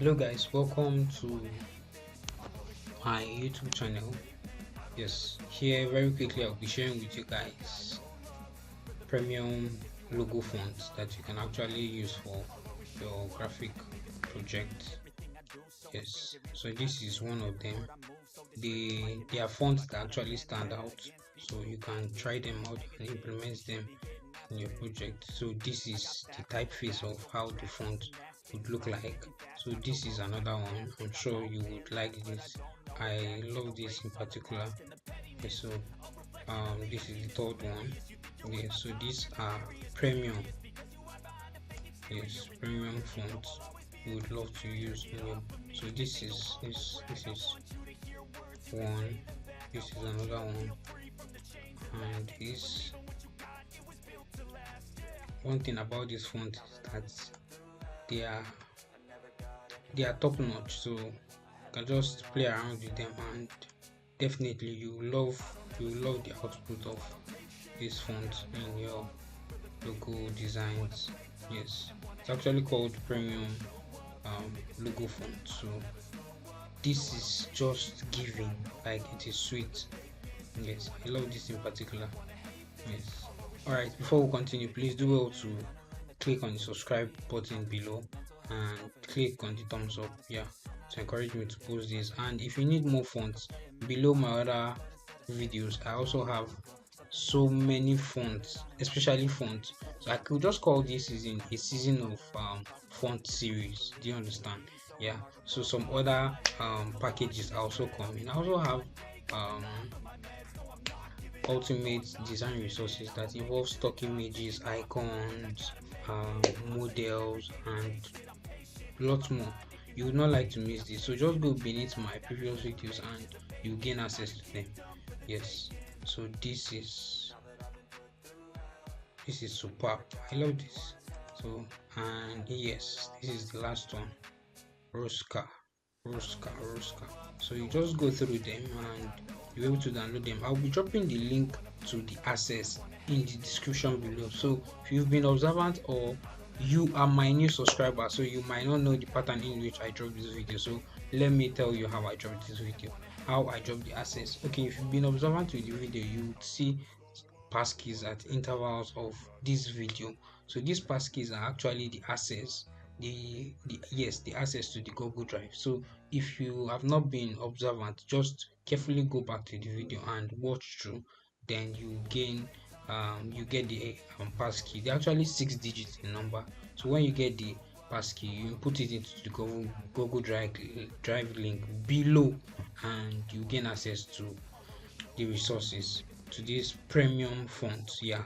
Hello guys, welcome to my YouTube channel. Yes, here very quickly I'll be sharing with you guys premium logo fonts that you can actually use for your graphic project. Yes, so this is one of them. They are fonts that actually stand out, so you can try them out and implement them in your project. So this is the typeface of how the font would look like. So this is another one. I'm sure you would like this. I love this in particular. Okay, so this is the third one. Okay, so these are premium. Yes, premium fonts we would love to use in your. So this is one. This is another one, and this one thing about this font is that they are top notch, so you can just play around with them, and definitely you love the output of this font in your logo designs. Yes, it's actually called premium logo font. So this is just giving, like it is sweet. Yes, I love this in particular. Yes. All right, before we continue, please do well to click on the subscribe button below and click on the thumbs up, yeah, to encourage me to post this. And if you need more fonts, below my other videos I also have so many fonts, especially fonts. So I could just call this season a season of font series. Do you understand? Yeah, so some other packages are also coming. I also have ultimate design resources that involve stock images, icons, models, and lots more. You would not like to miss this, so just go beneath my previous videos and you gain access to them. Yes, so this is superb. I love this. So, and yes, this is the last one, Rosca. So you just go through them and you're able to download them. I'll be dropping the link to the access in the description below. So if you've been observant or you are my new subscriber, so you might not know the pattern in which I drop this video, so let me tell you how I dropped this video, how I dropped the access. Okay, if you've been observant with the video, you would see passkeys at intervals of this video. So these passkeys are actually the access, the access to the Google Drive. So if you have not been observant, just carefully go back to the video and watch through, then you gain you get the passkey. They're actually 6 digits in number. So when you get the passkey, you put it into the Google Drive link below, and you gain access to the resources, to this premium font. Yeah,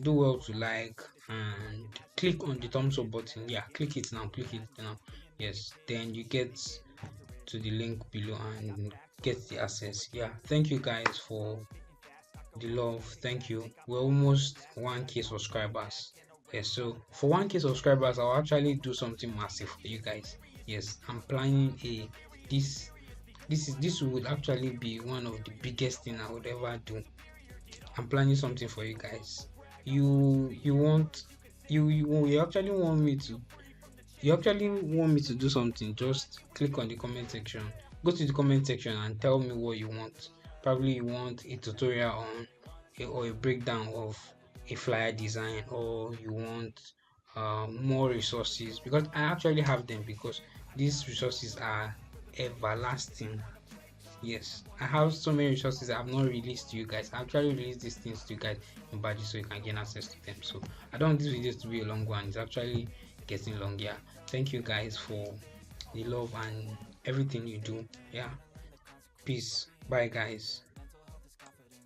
do well to like and click on the thumbs up button. Yeah, click it now, yes, then you get to the link below and get the access. Yeah, thank you guys for the love. Thank you. We're almost 1k subscribers. Yes, so for 1k subscribers I'll actually do something massive for you guys. Yes, I'm planning a this would actually be one of the biggest thing I would ever do. I'm planning something for you guys. You actually want me to do something. Just click on the comment section, go to the comment section and tell me what you want. Probably you want a tutorial on or a breakdown of a flyer design, or you want more resources, because I actually have them, because these resources are everlasting. Yes, I have so many resources I have not released to you guys. I actually released these things to you guys in badges so you can gain access to them. So I don't want this video to be a long one. It's actually getting long. Yeah, thank you guys for the love and everything you do. Yeah, peace. Bye guys.